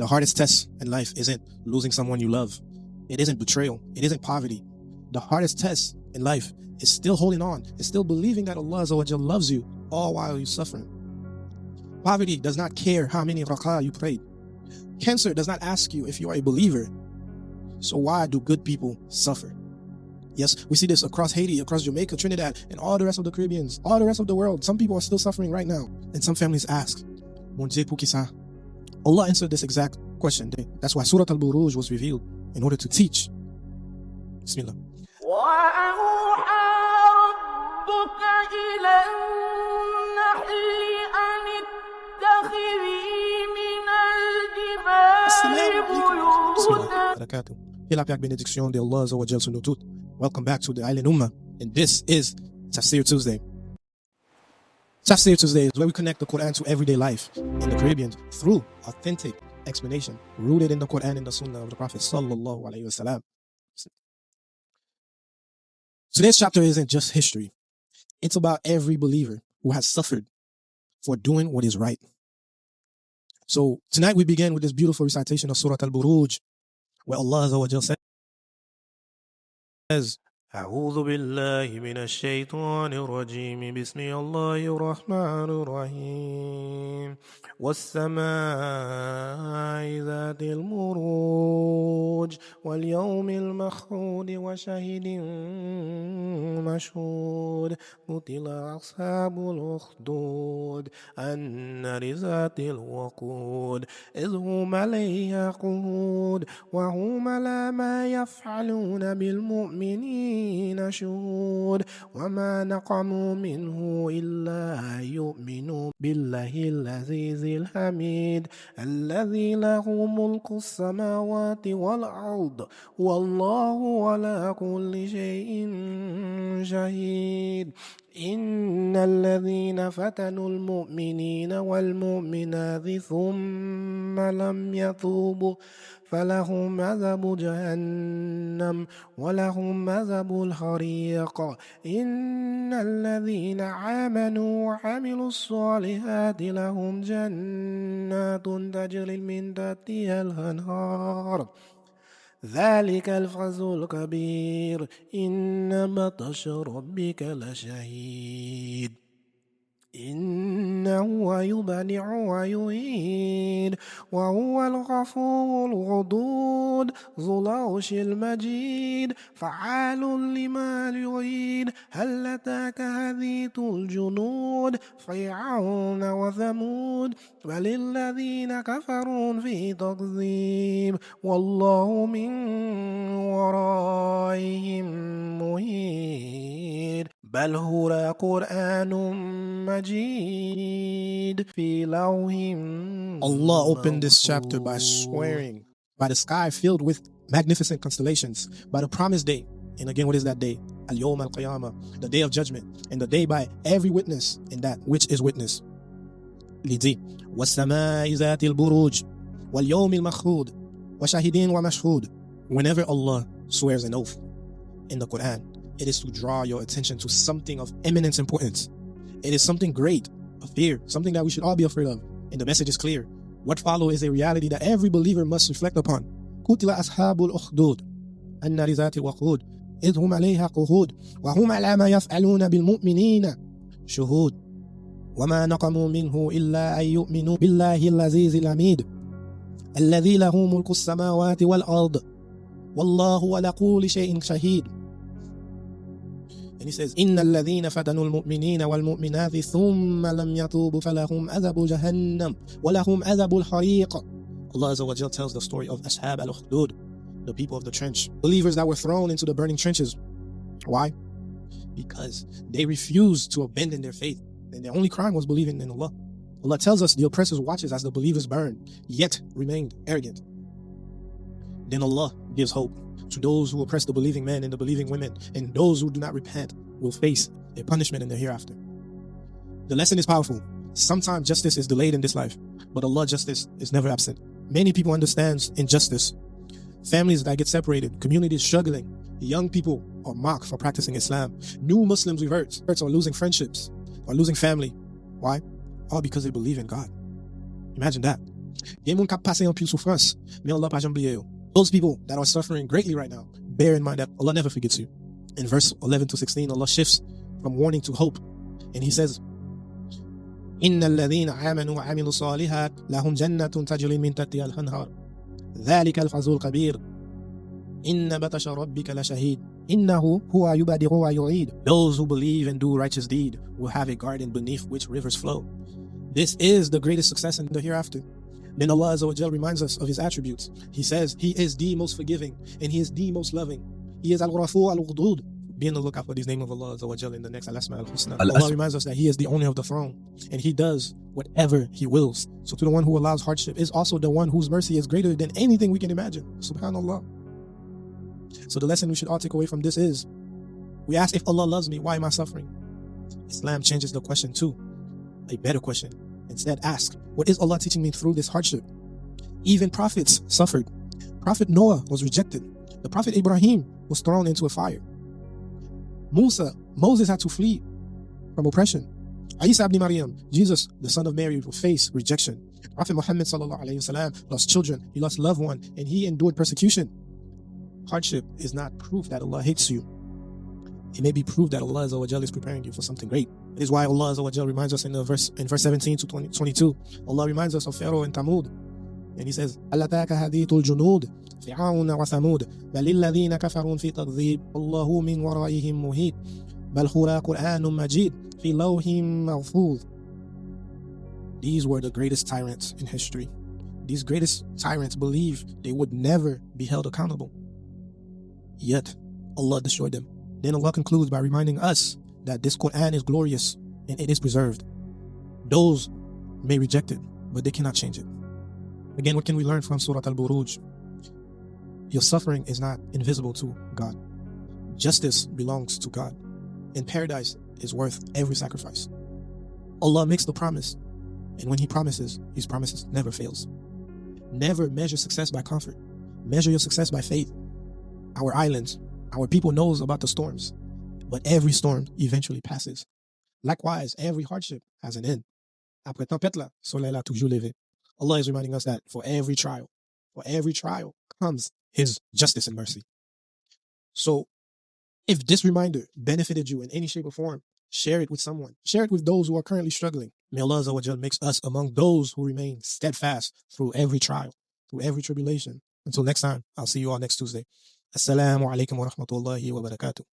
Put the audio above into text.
The hardest test in life isn't losing someone you love. It isn't betrayal. It isn't poverty. The hardest test in life is still holding on. It's still believing that Allah Azza wa Jal loves you all while you're suffering. Poverty does not care how many rak'ah you prayed. Cancer does not ask you if you are a believer. So why do good people suffer? Yes, we see this across Haiti, across Jamaica, Trinidad, and all the rest of the Caribbeans, all the rest of the world. Some people are still suffering right now. And some families ask, Mon Dieu, pour qui ça? Allah answered this exact question. That's why Surah Al-Burūj was revealed, in order to teach. Bismillah. Welcome back to the Island Ummah, and this is Tafsir Tuesday. Tafsir Tuesday is where we connect the Qur'an to everyday life in the Caribbean through authentic explanation rooted in the Qur'an and the Sunnah of the Prophet Sallallahu Alaihi Wasallam. Today's chapter isn't just history. It's about every believer who has suffered for doing what is right. So tonight we begin with this beautiful recitation of Surah Al-Burūj, where Allah Azza wa Jal says, أعوذ بالله من الشيطان الرجيم بسم الله الرحمن الرحيم والسماء ذات البروج واليوم المخعود وشهد مشهود قتل أصحاب الأخدود النار ذات الوقود إذ هم عليها قعود وهم على ما يفعلون بالمؤمنين شهود وما نقموا منه إلا أن يؤمنوا بالله العزيز الحميد الذي له ملك السماوات والأرض والله على كل شيء شهيد إن الذين فتنوا المؤمنين والمؤمنات ثم لم يتوبوا فلهم عذاب جهنم ولهم عذاب الحريق إن الذين آمنوا وعملوا الصالحات لهم جنات تجري من تحتها الأنهار ذلك الفوز الكبير إن بطش ربك لشديد إنه يبدع ويعيد وهو الغفور الودود ذو العرش المجيد فعال لما يريد هل أتاك حديث الجنود فرعون وثمود بل الذين كفروا في تكذيب والله من ورائهم محيط بل هو قرآن مجيد في لوح. Allah opened this chapter by swearing by the sky filled with magnificent constellations, by the promised day. And again, what is that day? Al-Yawm al-Qiyamah, the day of judgment, and the day by every witness in that which is witness. Lidi. وَالسَّمَاءِ ذَاتِ الْبُرُوجِ وَالْيَوْمِ الْمَخْعُودِ وَشَهِدٍ وَمَشْهُودٍ. Whenever Allah swears an oath in the Qur'an, it is to draw your attention to something of eminent importance. It is something great, a fear, something that we should all be afraid of. And the message is clear. What follows is a reality that every believer must reflect upon. قتل أصحاب الأخدود النار ذات الوقود إذ هم عليها قعود وهم على ما يفعلون بالمؤمنين شهود وما نقموا منه إلا أن يؤمنوا بالله العزيز الحميد الذي له ملك السماوات والأرض والله على كل شيء شهيد. And he says, إِنَّ الَّذِينَ فَتَنُوا الْمُؤْمِنِينَ وَالْمُؤْمِنَاتِ ثُمَّ لَمْ يَتُوبُوا فَلَهُمْ عَذَابُ جَهَنَّمَ وَلَهُمْ عَذَابُ الْحَرِيقِ. Allah Azza wa Jal tells the story of Ashab Al-Ukhdud, the people of the trench, believers that were thrown into the burning trenches. Why? Because they refused to abandon their faith, and their only crime was believing in Allah. Allah tells us the oppressors watches as the believers burn, yet remained arrogant. Then Allah gives hope to those who oppress the believing men and the believing women, and those who do not repent will face a punishment in the hereafter. The lesson is powerful. Sometimes justice is delayed in this life, but Allah's justice is never absent. Many people understand injustice. Families that get separated, communities struggling, young people are mocked for practicing Islam. New Muslims revert, or losing friendships, or losing family. Why? All because they believe in God. Imagine that. Gen moun kap pase an pil souffrance, mais Allah pa jam bliye yo. Those people that are suffering greatly right now, bear in mind that Allah never forgets you. In verse 11 to 16, Allah shifts from warning to hope. And He says, إِنَّ الَّذِينَ آمَنُوا وَعَمِلُوا الصَّالِحَاتِ لَهُمْ جَنَّةٌ تَجْرِي مِنْ تَحْتِهَا الْأَنْهَارُ ذَلِكَ الْفَوْزُ الْكَبِيرُ إِنَّ بَطْشَ رَبِّكَ لَشَدِيدٌ إِنَّهُ هُوَ يُبْدِئُ وَيُعِيدُ. Those who believe and do righteous deed will have a garden beneath which rivers flow. This is the greatest success in the hereafter. Then Allah Azza wa Jal reminds us of His attributes. He says He is the most forgiving and He is the most loving. He is Al-Ghafur. Be on the lookout for these names of Allah Azza wa Jal in the next Al-Asma al-Husna. Allah reminds us that He is the owner of the throne and He does whatever He wills. So to the one who allows hardship is also the one whose mercy is greater than anything we can imagine. Subhanallah. So the lesson we should all take away from this is, we ask, if Allah loves me, why am I suffering? Islam changes the question to a better question. Instead, ask, what is Allah teaching me through this hardship? Even prophets suffered. Prophet Noah was rejected. The Prophet Ibrahim was thrown into a fire. Moses had to flee from oppression. Isa ibn Maryam, Jesus, the son of Mary, will face rejection. Prophet Muhammad sallallahu alayhi wasallam lost children, he lost loved one, and he endured persecution. Hardship is not proof that Allah hates you. It may be proof that Allah Azza wa Jal is preparing you for something great. It is why Allah Azza wa Jal reminds us in verse 17 to 22. Allah reminds us of Pharaoh and Thamud. And He says, أَلَّتَاكَ هَدِيثُ الْجُنُودِ فِرْعَوْنَ وَثَمُودَ بَلِ الَّذِينَ كَفَرُوا فِي تَكْذِيبٍ اللَّهُ مِنْ وَرَائِهِمْ مُحِيطٌ بَلْ هُوَ قُرْآنٌ مَجِيدٌ فِي لَوْحٍ مَحْفُوظٍ. These were the greatest tyrants in history. These greatest tyrants believed they would never be held accountable. Yet, Allah destroyed them. Then Allah concludes by reminding us that this Qur'an is glorious and it is preserved. Those may reject it, but they cannot change it. Again, what can we learn from Surah Al-Burūj? Your suffering is not invisible to God. Justice belongs to God. And paradise is worth every sacrifice. Allah makes the promise, and when He promises, His promises never fails. Never measure success by comfort. Measure your success by faith. Our islands, our people knows about the storms, but every storm eventually passes. Likewise, every hardship has an end. Après tempête là, soleil là toujours levé. Allah is reminding us that for every trial comes His justice and mercy. So, if this reminder benefited you in any shape or form, share it with someone. Share it with those who are currently struggling. May Allah Azza wa Jal makes us among those who remain steadfast through every trial, through every tribulation. Until next time, I'll see you all next Tuesday. Assalamu alaikum wa rahmatullahi wa barakatuh.